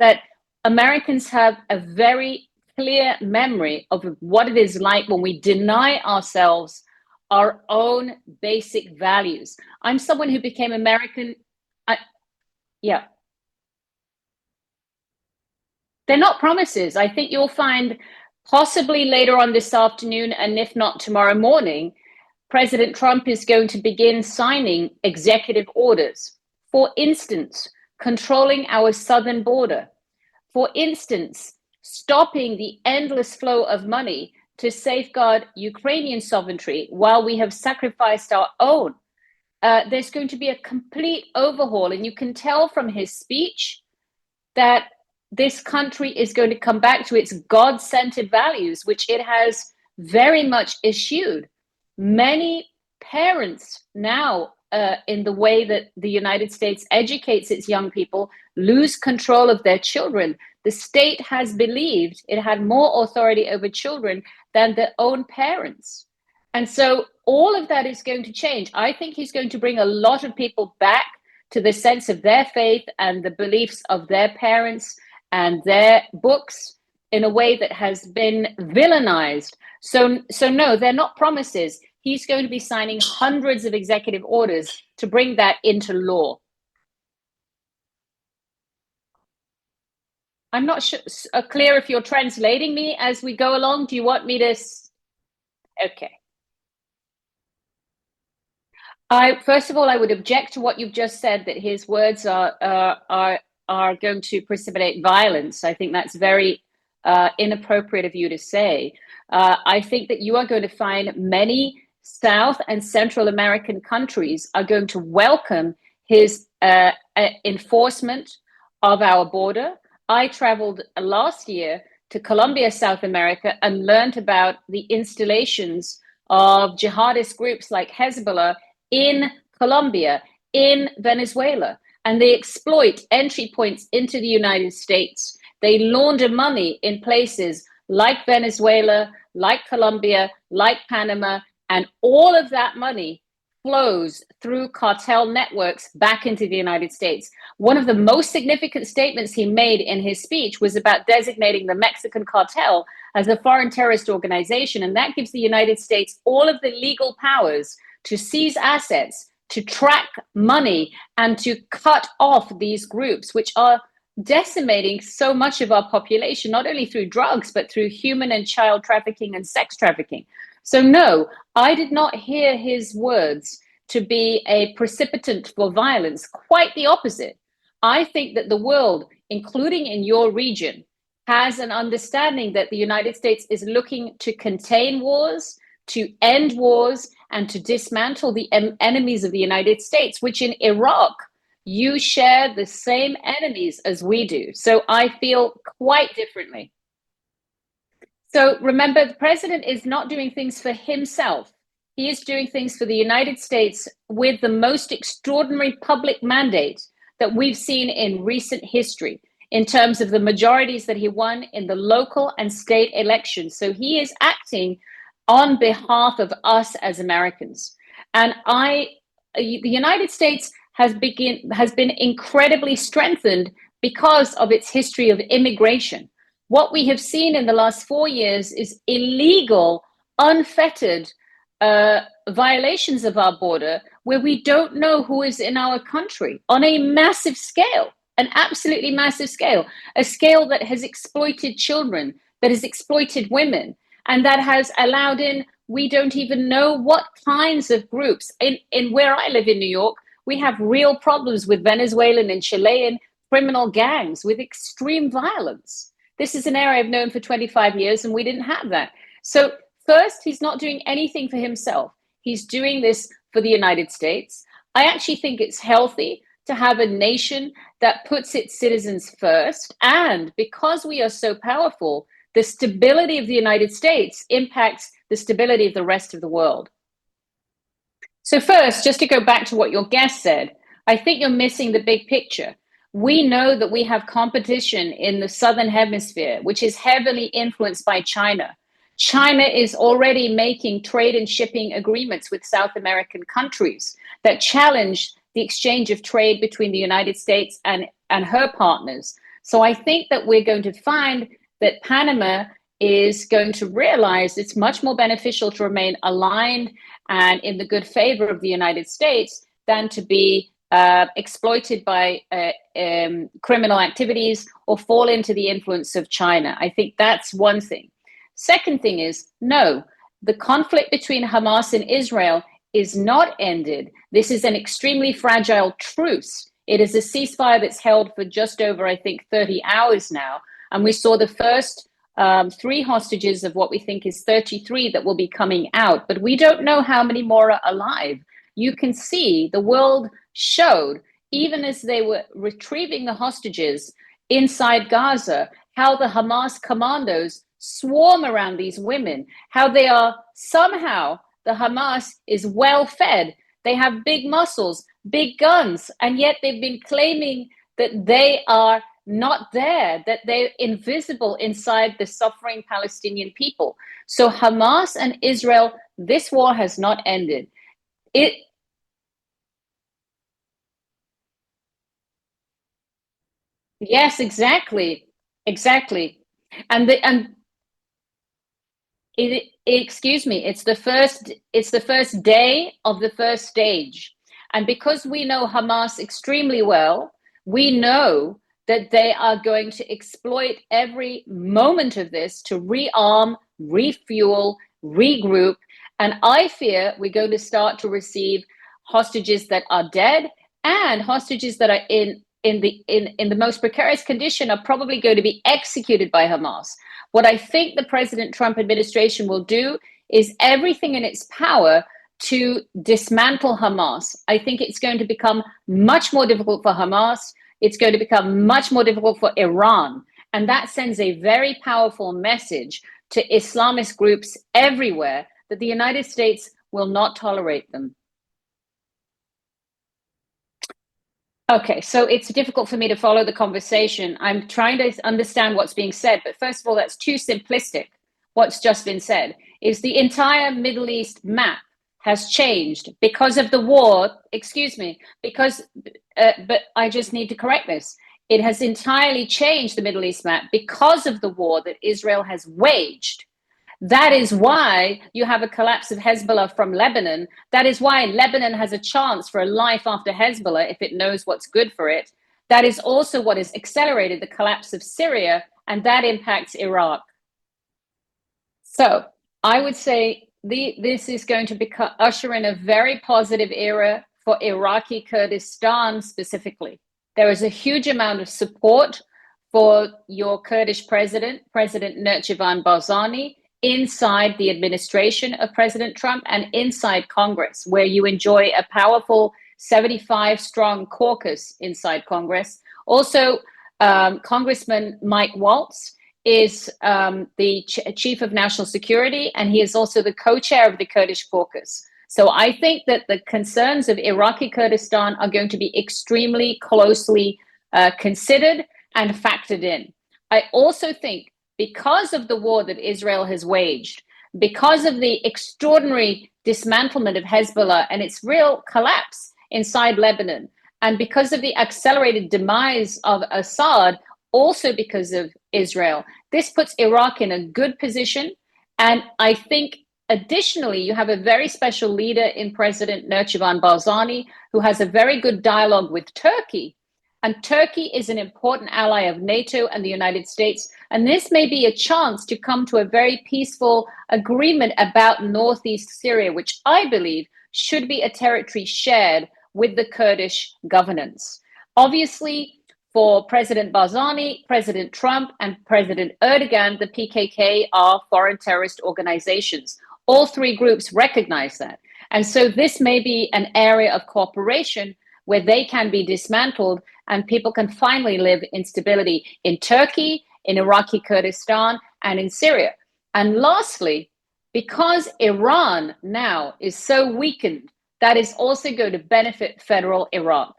that Americans have a very clear memory of what it is like when we deny ourselves our own basic values. I'm someone who became American. Yeah, they're not promises. I think you'll find possibly later on this afternoon, and if not tomorrow morning, President Trump is going to begin signing executive orders. For instance, controlling our southern border. For instance, stopping the endless flow of money to safeguard Ukrainian sovereignty while we have sacrificed our own. There's going to be a complete overhaul, and you can tell from his speech that this country is going to come back to its God-centered values, which it has very much eschewed. Many parents now, in the way that the United States educates its young people, lose control of their children. The state has believed it had more authority over children than their own parents. And so all of that is going to change. I think he's going to bring a lot of people back to the sense of their faith and the beliefs of their parents and their books in a way that has been villainized. So no, they're not promises. He's going to be signing hundreds of executive orders to bring that into law. I'm not sure, clear if you're translating me as we go along. Do you want me to? Okay. First of all, I would object to what you've just said, that his words are going to precipitate violence. I think that's very inappropriate of you to say. I think that you are going to find many South and Central American countries are going to welcome his enforcement of our border. I traveled last year to Colombia, South America, and learned about the installations of jihadist groups like Hezbollah in Colombia, in Venezuela, and they exploit entry points into the United States. They launder money in places like Venezuela, like Colombia, like Panama, and all of that money flows through cartel networks back into the United States. One of the most significant statements he made in his speech was about designating the Mexican cartel as a foreign terrorist organization, and that gives the United States all of the legal powers to seize assets, to track money, and to cut off these groups, which are decimating so much of our population, not only through drugs, but through human and child trafficking and sex trafficking. So no, I did not hear his words to be a precipitant for violence. Quite the opposite. I think that the world, including in your region, has an understanding that the United States is looking to contain wars, to end wars, and to dismantle the enemies of the United States, which in Iraq, you share the same enemies as we do. So I feel quite differently. So remember, the president is not doing things for himself. He is doing things for the United States with the most extraordinary public mandate that we've seen in recent history in terms of the majorities that he won in the local and state elections. So he is acting on behalf of us as Americans. And the United States has been incredibly strengthened because of its history of immigration. What we have seen in the last 4 years is illegal, unfettered violations of our border where we don't know who is in our country on a massive scale, an absolutely massive scale, a scale that has exploited children, that has exploited women, and that has allowed in, we don't even know what kinds of groups. In where I live in New York, we have real problems with Venezuelan and Chilean criminal gangs with extreme violence. This is an area I've known for 25 years, and we didn't have that. So first, he's not doing anything for himself. He's doing this for the United States. I actually think it's healthy to have a nation that puts its citizens first. And because we are so powerful, the stability of the United States impacts the stability of the rest of the world. So first, just to go back to what your guest said, I think you're missing the big picture. We know that we have competition in the Southern Hemisphere, which is heavily influenced by China. China is already making trade and shipping agreements with South American countries that challenge the exchange of trade between the United States and her partners. So I think that we're going to find that Panama is going to realize it's much more beneficial to remain aligned and in the good favor of the United States than to be exploited by criminal activities or fall into the influence of China. I think that's one thing. Second thing is, no, the conflict between Hamas and Israel is not ended. This is an extremely fragile truce. It is a ceasefire that's held for just over, I think, 30 hours now. And we saw the first 3 hostages of what we think is 33 that will be coming out. But we don't know how many more are alive. You can see the world showed, even as they were retrieving the hostages inside Gaza, how the Hamas commandos swarm around these women, how they are somehow, the Hamas is well fed. They have big muscles, big guns, and yet they've been claiming that they are not there, that they're invisible inside the suffering Palestinian people. So Hamas and Israel, this war has not ended. Yes, exactly, exactly. And excuse me, it's the first day of the first stage. And because we know Hamas extremely well, we know that they are going to exploit every moment of this to rearm, refuel, regroup. And I fear we're going to start to receive hostages that are dead and hostages that are in the most precarious condition are probably going to be executed by Hamas. What I think the President Trump administration will do is everything in its power to dismantle Hamas. I think it's going to become much more difficult for Hamas. It's going to become much more difficult for Iran. And that sends a very powerful message to Islamist groups everywhere that the United States will not tolerate them. Okay, so it's difficult for me to follow the conversation. I'm trying to understand what's being said, but first of all, that's too simplistic. What's just been said is the entire Middle East map has changed because of the war. Excuse me, but I just need to correct this. It has entirely changed the Middle East map because of the war that Israel has waged. That is why you have a collapse of Hezbollah from Lebanon. That is why Lebanon has a chance for a life after Hezbollah if it knows what's good for it. That is also what has accelerated the collapse of Syria, and that impacts Iraq. So I would say this is going to usher in a very positive era for Iraqi Kurdistan specifically. There is a huge amount of support for your Kurdish president, President Nurchivan Barzani, inside the administration of President Trump and inside Congress, where you enjoy a powerful 75-strong caucus inside Congress. Also, Congressman Mike Waltz is the chief of national security, and he is also the co-chair of the Kurdish caucus. So I think that the concerns of Iraqi Kurdistan are going to be extremely closely considered and factored in. I also think because of the war that Israel has waged, because of the extraordinary dismantlement of Hezbollah and its real collapse inside Lebanon, and because of the accelerated demise of Assad, also because of Israel, this puts Iraq in a good position. And I think additionally, you have a very special leader in President Nurchivan Barzani, who has a very good dialogue with Turkey. And Turkey is an important ally of NATO and the United States. And this may be a chance to come to a very peaceful agreement about northeast Syria, which I believe should be a territory shared with the Kurdish governance. Obviously, for President Barzani, President Trump, and President Erdogan, the PKK are foreign terrorist organizations. All 3 groups recognize that. And so this may be an area of cooperation where they can be dismantled and people can finally live in stability in Turkey, in Iraqi Kurdistan, and in Syria. And lastly, because Iran now is so weakened, that is also going to benefit federal Iraq.